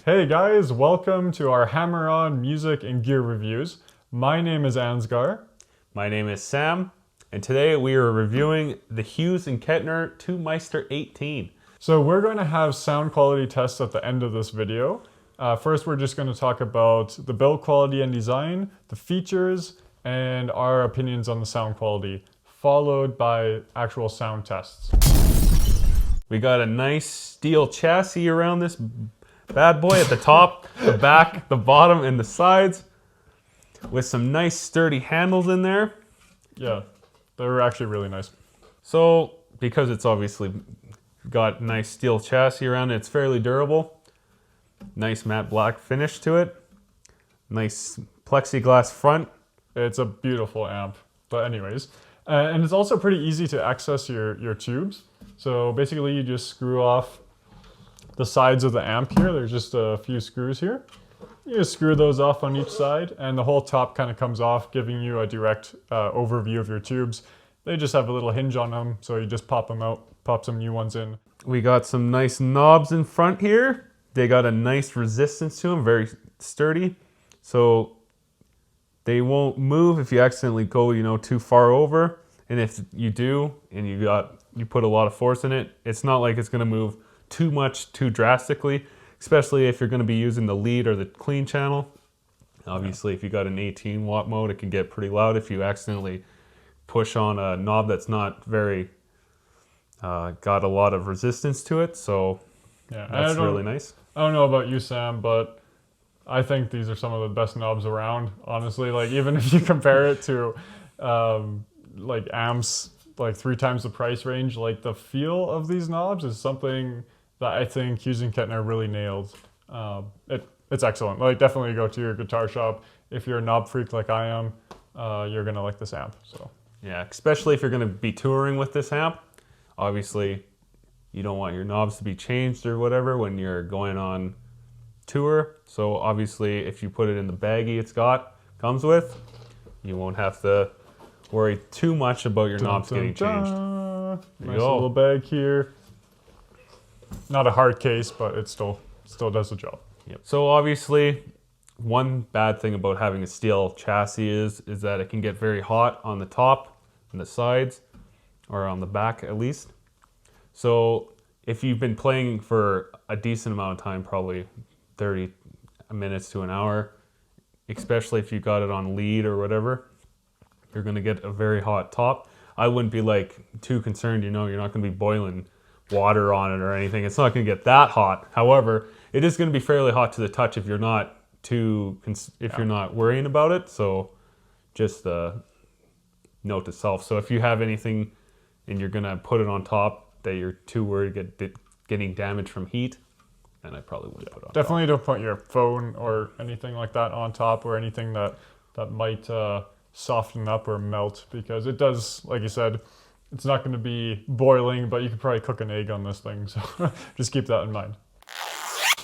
Hey guys, welcome to our hammer-on music and gear reviews. My name is Ansgar. My name is Sam, and today we are reviewing the Hughes and Kettner Tubemeister 18. So we're going to have sound quality tests at the end of this video. First, we're just going to talk about the build quality and design, the features, and our opinions on the sound quality, followed by actual sound tests. We got a nice steel chassis around this bad boy at the top, the back, the bottom, and the sides, with some nice sturdy handles in there. Yeah, they're actually really nice. So, because it's obviously got nice steel chassis around it, it's fairly durable. Nice matte black finish to it. Nice plexiglass front. It's a beautiful amp. But anyways, and it's also pretty easy to access your tubes. So basically you just screw off the sides of the amp here. There's just a few screws here. You just screw those off on each side and the whole top kind of comes off, giving you a direct overview of your tubes. They just have a little hinge on them, so you just pop them out, pop some new ones in. We got some nice knobs in front here. They got a nice resistance to them, very sturdy. So they won't move if you accidentally go, too far over. And if you do, and you put a lot of force in it, it's not like it's gonna move too much, too drastically, especially if you're gonna be using the lead or the clean channel. Obviously, if you got an 18 watt mode, it can get pretty loud if you accidentally push on a knob that's not very, got a lot of resistance to it. So yeah, that's really nice. I don't know about you, Sam, but I think these are some of the best knobs around, honestly. Like, even if you compare it to like amps, like 3 times the price range, like the feel of these knobs is something that I think Hughes and Kettner really nailed. It's excellent. Like, definitely go to your guitar shop. If you're a knob freak like I am, you're gonna like this amp. So yeah, especially if you're gonna be touring with this amp. Obviously, you don't want your knobs to be changed or whatever when you're going on tour. So obviously, if you put it in the baggie comes with, you won't have to worry too much about your knobs getting changed. Nice little bag here. Not a hard case, but it still does the job. Yep. So obviously, one bad thing about having a steel chassis is that it can get very hot on the top and the sides, or on the back at least. So if you've been playing for a decent amount of time, probably 30 minutes to an hour, especially if you got it on lead or whatever, you're gonna get a very hot top. I wouldn't be like too concerned, you're not gonna be boiling water on it or anything. It's not gonna get that hot. However, it is gonna be fairly hot to the touch if you're not you're not worrying about it. So just note to self. So if you have anything and you're gonna put it on top that you're too worried getting damage from heat, then I probably wouldn't put it on Definitely top. don't put your phone or anything like that on top, or anything that might soften up or melt, because it does, like you said, it's not going to be boiling, but you could probably cook an egg on this thing, so just keep that in mind.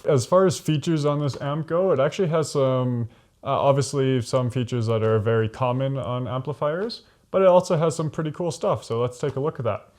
As far as features on this amp go, it actually has some, obviously some features that are very common on amplifiers, but it also has some pretty cool stuff, so let's take a look at that.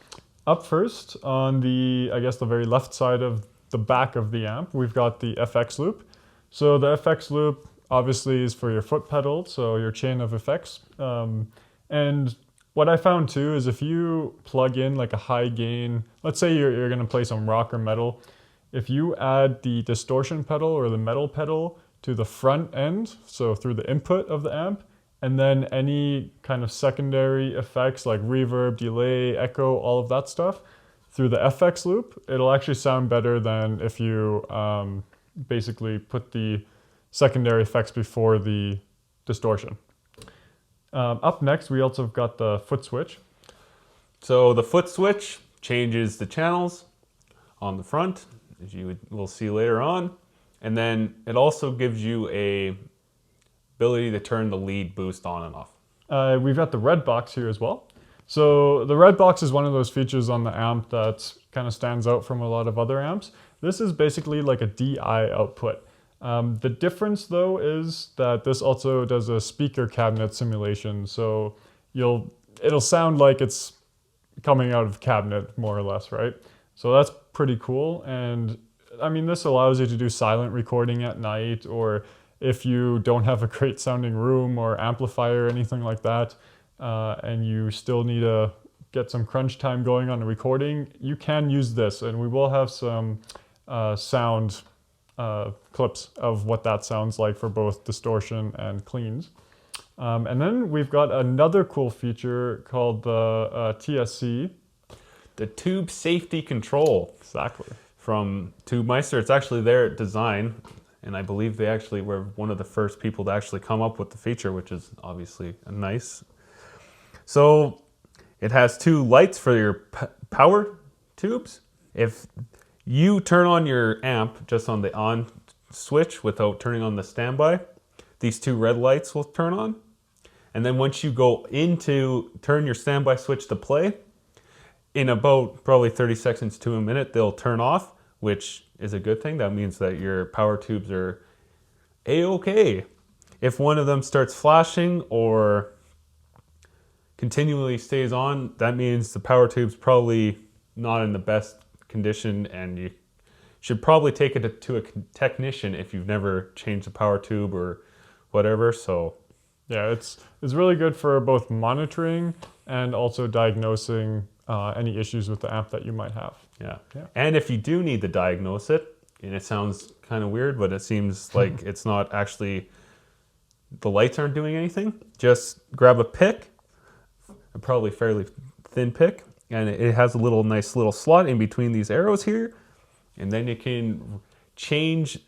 Up first, on the, I guess the very left side of the back of the amp, we've got the FX loop. So the FX loop obviously is for your foot pedal, so your chain of effects. And what I found too is if you plug in like a high gain, let's say you're gonna play some rock or metal, if you add the distortion pedal or the metal pedal to the front end, so through the input of the amp, and then any kind of secondary effects like reverb, delay, echo, all of that stuff, through the FX loop, it'll actually sound better than if you basically put the secondary effects before the distortion. Up next, we also have got the foot switch. So the foot switch changes the channels on the front, as we'll see later on. And then it also gives you a ability to turn the lead boost on and off. We've got the red box here as well. So the red box is one of those features on the amp that kind of stands out from a lot of other amps. This is basically like a DI output. The difference though is that this also does a speaker cabinet simulation. So it'll sound like it's coming out of cabinet more or less, right? So that's pretty cool. And I mean, this allows you to do silent recording at night, or if you don't have a great sounding room or amplifier or anything like that, and you still need to get some crunch time going on the recording, you can use this, and we will have some sound clips of what that sounds like for both distortion and cleans. And then we've got another cool feature called the TSC. The Tube Safety Control. Exactly. From Tubemeister. It's actually their design, and I believe they actually were one of the first people to actually come up with the feature, which is obviously nice. So it has 2 lights for your power tubes. If you turn on your amp just on the on switch without turning on the standby, these 2 red lights will turn on. And then once you go into turn your standby switch to play, in about probably 30 seconds to a minute, they'll turn off, which is a good thing. That means that your power tubes are A-okay. If one of them starts flashing or continually stays on, that means the power tube's probably not in the best condition, and you should probably take it to a technician if you've never changed the power tube or whatever. So yeah, it's really good for both monitoring and also diagnosing any issues with the amp that you might have. Yeah. And if you do need to diagnose it, and it sounds kind of weird, but it seems like it's not actually, the lights aren't doing anything, just grab a pick, a probably fairly thin pick, and it has a nice little slot in between these arrows here, and then you can change,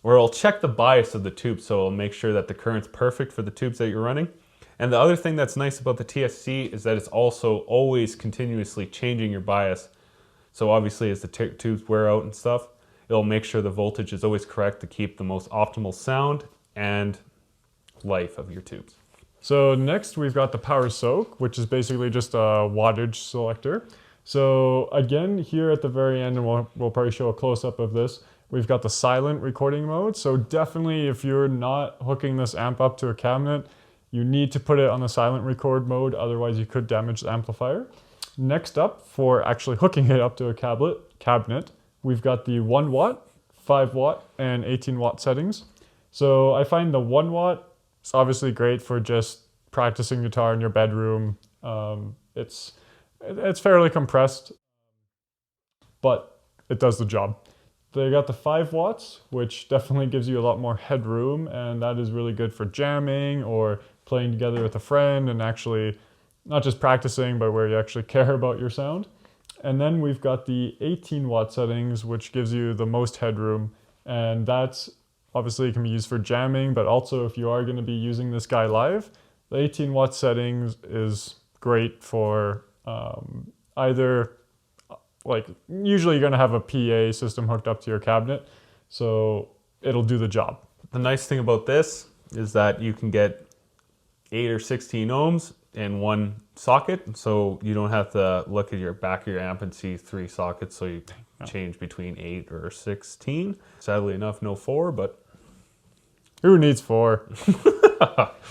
or it'll check the bias of the tube, so it'll make sure that the current's perfect for the tubes that you're running. And the other thing that's nice about the TSC is that it's also always continuously changing your bias. So obviously as the tubes wear out and stuff, it'll make sure the voltage is always correct to keep the most optimal sound and life of your tubes. So next we've got the power soak, which is basically just a wattage selector. So again, here at the very end, and we'll probably show a close-up of this, we've got the silent recording mode. So definitely if you're not hooking this amp up to a cabinet, you need to put it on the silent record mode, otherwise you could damage the amplifier. Next up, for actually hooking it up to a cabinet, we've got the 1 watt, 5 watt, and 18 watt settings. So I find the 1 watt is obviously great for just practicing guitar in your bedroom. It's fairly compressed, but it does the job. They got the 5 watts, which definitely gives you a lot more headroom, and that is really good for jamming or playing together with a friend and actually not just practicing, but where you actually care about your sound. And then we've got the 18 watt settings, which gives you the most headroom, and that's obviously can be used for jamming, but also if you are going to be using this guy live, the 18 watt settings is great for either, like usually you're going to have a PA system hooked up to your cabinet, so it'll do the job. The nice thing about this is that you can get 8 or 16 ohms in one socket, so you don't have to look at your back of your amp and see 3 sockets, so you change between 8 or 16. Sadly enough, no 4, but who needs 4?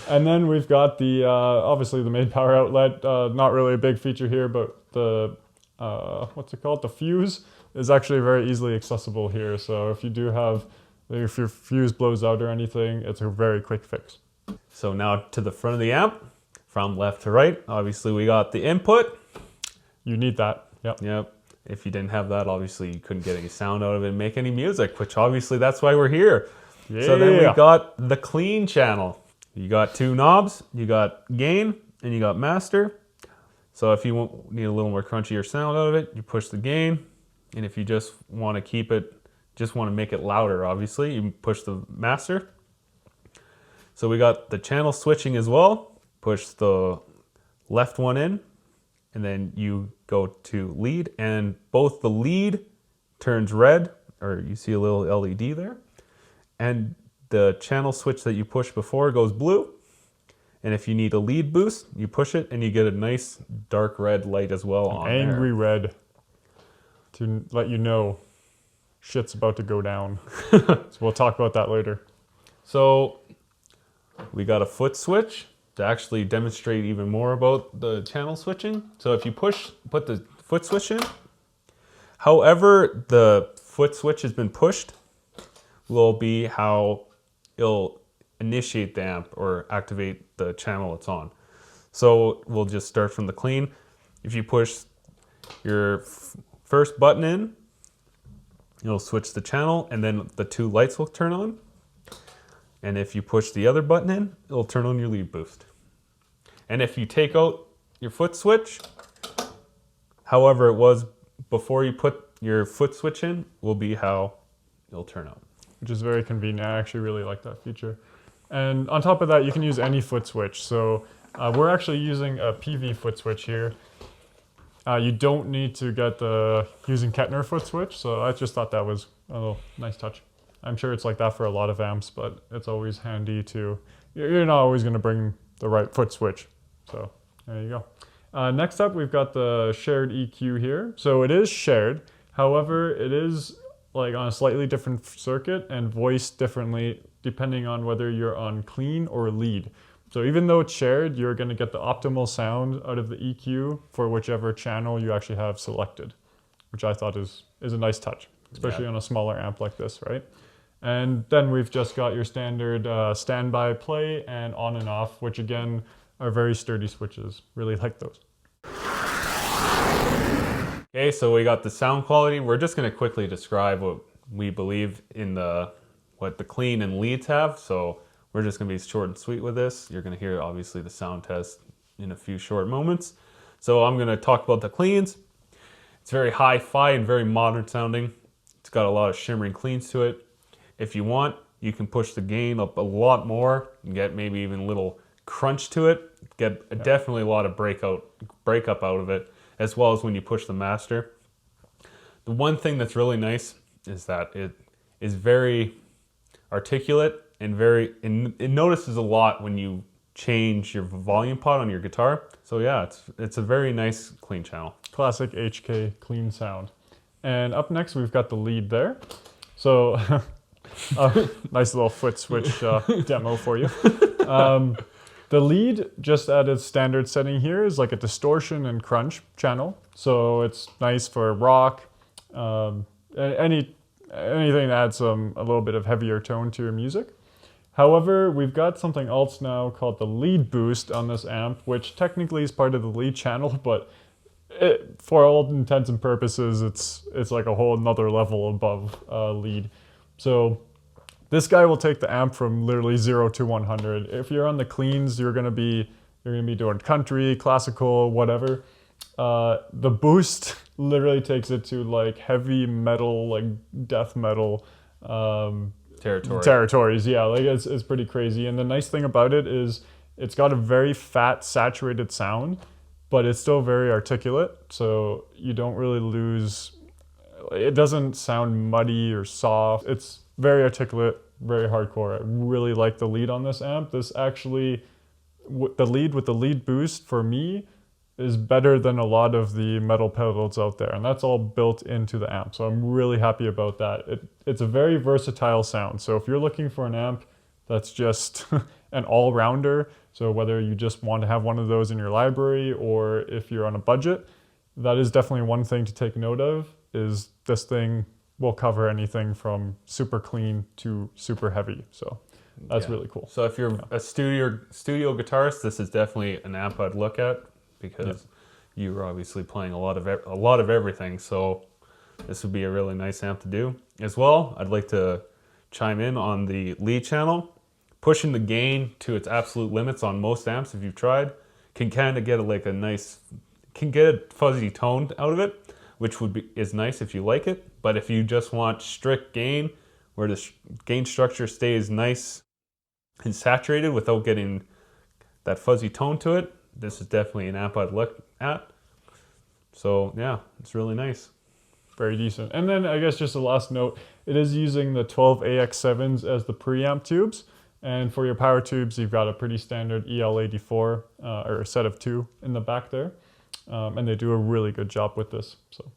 And then we've got the obviously the main power outlet, not really a big feature here, but the what's it called, the fuse is actually very easily accessible here, so if your fuse blows out or anything, it's a very quick fix. So now to the front of the amp, from left to right, obviously we got the input. You need that, Yep. If you didn't have that, obviously you couldn't get any sound out of it and make any music, which obviously that's why we're here. Yeah. So then we got the clean channel. You got 2 knobs, you got gain, and you got master. So if you need a little more crunchier sound out of it, you push the gain. And if you just want to keep it, just want to make it louder, obviously, you push the master. So we got the channel switching as well. Push the left one in, and then you go to lead, and both the lead turns red, or you see a little LED there, and the channel switch that you pushed before goes blue. And if you need a lead boost, you push it and you get a nice dark red light as well on there. Angry red to let you know shit's about to go down. So we'll talk about that later. So we got a foot switch to actually demonstrate even more about the channel switching. So if you put the foot switch in, however the foot switch has been pushed will be how it'll initiate the amp or activate the channel it's on. So we'll just start from the clean. If you push your first button in, it'll switch the channel and then the 2 lights will turn on. And if you push the other button in, it'll turn on your lead boost. And if you take out your foot switch, however it was before you put your foot switch in, will be how it'll turn out. Which is very convenient. I actually really like that feature. And on top of that, you can use any foot switch. So we're actually using a PV foot switch here. You don't need to get the Hughes and Kettner foot switch, so I just thought that was a little nice touch. I'm sure it's like that for a lot of amps, but it's always handy to, you're not always going to bring the right foot switch. So there you go. Next up, we've got the shared EQ here. So it is shared. However, it is like on a slightly different circuit and voiced differently depending on whether you're on clean or lead. So even though it's shared, you're going to get the optimal sound out of the EQ for whichever channel you actually have selected, which I thought is a nice touch, especially on a smaller amp like this, right? And then we've just got your standard standby play and on and off, which again are very sturdy switches. Really like those. Okay, so we got the sound quality. We're just going to quickly describe what we believe in what the clean and leads have. So we're just going to be short and sweet with this. You're going to hear obviously the sound test in a few short moments. So I'm going to talk about the cleans. It's very hi-fi and very modern sounding. It's got a lot of shimmering cleans to it. If you want, you can push the gain up a lot more and get maybe even a little crunch to it. Get definitely a lot of breakup out of it, as well as when you push the master. The one thing that's really nice is that it is very articulate and it notices a lot when you change your volume pot on your guitar. So yeah, it's a very nice clean channel. Classic HK clean sound. And up next, we've got the lead there. So nice little foot switch demo for you. The lead, just at its standard setting here, is like a distortion and crunch channel. So it's nice for rock, anything that adds a little bit of heavier tone to your music. However, we've got something else now called the lead boost on this amp, which technically is part of the lead channel, but for all intents and purposes, it's like a whole another level above lead. So this guy will take the amp from literally 0 to 100. If you're on the cleans, you're gonna be doing country, classical, whatever. The boost literally takes it to like heavy metal, like death metal territories. Yeah, like it's pretty crazy. And the nice thing about it is it's got a very fat, saturated sound, but it's still very articulate. So you don't really lose. It doesn't sound muddy or soft. It's very articulate, very hardcore. I really like the lead on this amp. This actually, the lead with the lead boost for me is better than a lot of the metal pedals out there. And that's all built into the amp. So I'm really happy about that. It's a very versatile sound. So if you're looking for an amp that's just an all-rounder, so whether you just want to have one of those in your library or if you're on a budget, that is definitely one thing to take note of, is this thing will cover anything from super clean to super heavy. So that's really cool. So if you're a studio guitarist, this is definitely an amp I'd look at, because you're obviously playing a lot of everything. So this would be a really nice amp to do. As well, I'd like to chime in on the lead channel. Pushing the gain to its absolute limits on most amps, if you've tried, can kind of get a fuzzy tone out of it, which is nice if you like it. But if you just want strict gain, where the gain structure stays nice and saturated without getting that fuzzy tone to it, this is definitely an amp I'd look at. So yeah, it's really nice. Very decent. And then I guess just a last note, it is using the 12AX7s as the preamp tubes. And for your power tubes, you've got a pretty standard EL84 or a set of 2 in the back there. And they do a really good job with this. So.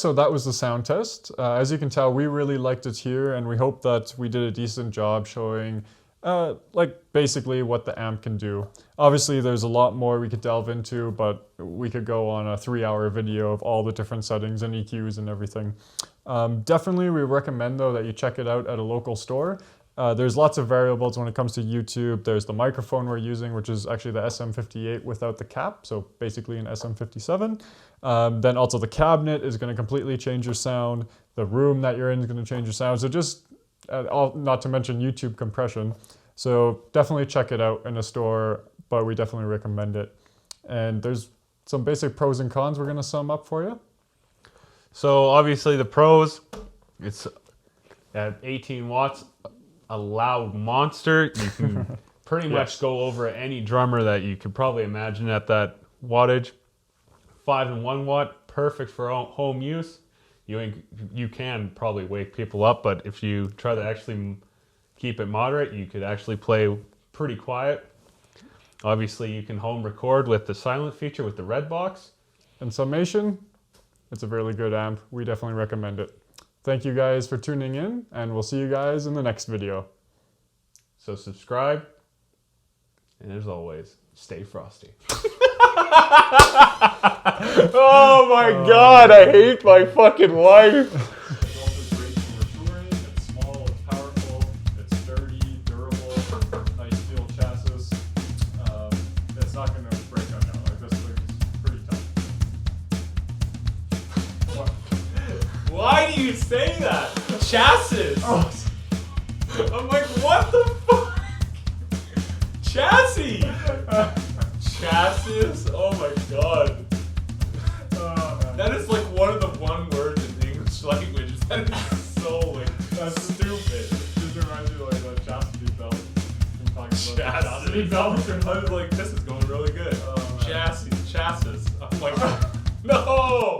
so that was the sound test. As you can tell, we really liked it here, and we hope that we did a decent job showing like basically what the amp can do. Obviously there's a lot more we could delve into, but we could go on a 3-hour video of all the different settings and EQs and everything. Definitely we recommend though that you check it out at a local store. There's lots of variables when it comes to YouTube. There's the microphone we're using, which is actually the SM58 without the cap, so basically an SM57. Then also the cabinet is going to completely change your sound. The room that you're in is going to change your sound. So just, not to mention YouTube compression. So definitely check it out in a store, but we definitely recommend it. And there's some basic pros and cons we're going to sum up for you. So obviously the pros, it's at 18 watts, a loud monster. You can pretty much go over any drummer that you could probably imagine at that wattage. 5 and 1 watt, perfect for home use. You can probably wake people up, but if you try to actually keep it moderate, you could actually play pretty quiet. Obviously, you can home record with the silent feature with the red box. In summation, it's a really good amp. We definitely recommend it. Thank you guys for tuning in, and we'll see you guys in the next video. So subscribe, and as always, stay frosty. Oh my God, I hate my fucking life. It's also great for touring. It's small, it's powerful, it's sturdy, durable, nice steel chassis. It's not going to break down now. Like, this thing's pretty tough. What? Why do you say that? Chassis. Oh. I'm like, what the fuck? Chassis. Chassis? Oh my God. That is like one of the one words in English language. That is so like, that's stupid. It just reminds me of like the chastity belt. I'm talking about Chastity belt? I was like, this is going really good. Chassis. I'm like, no!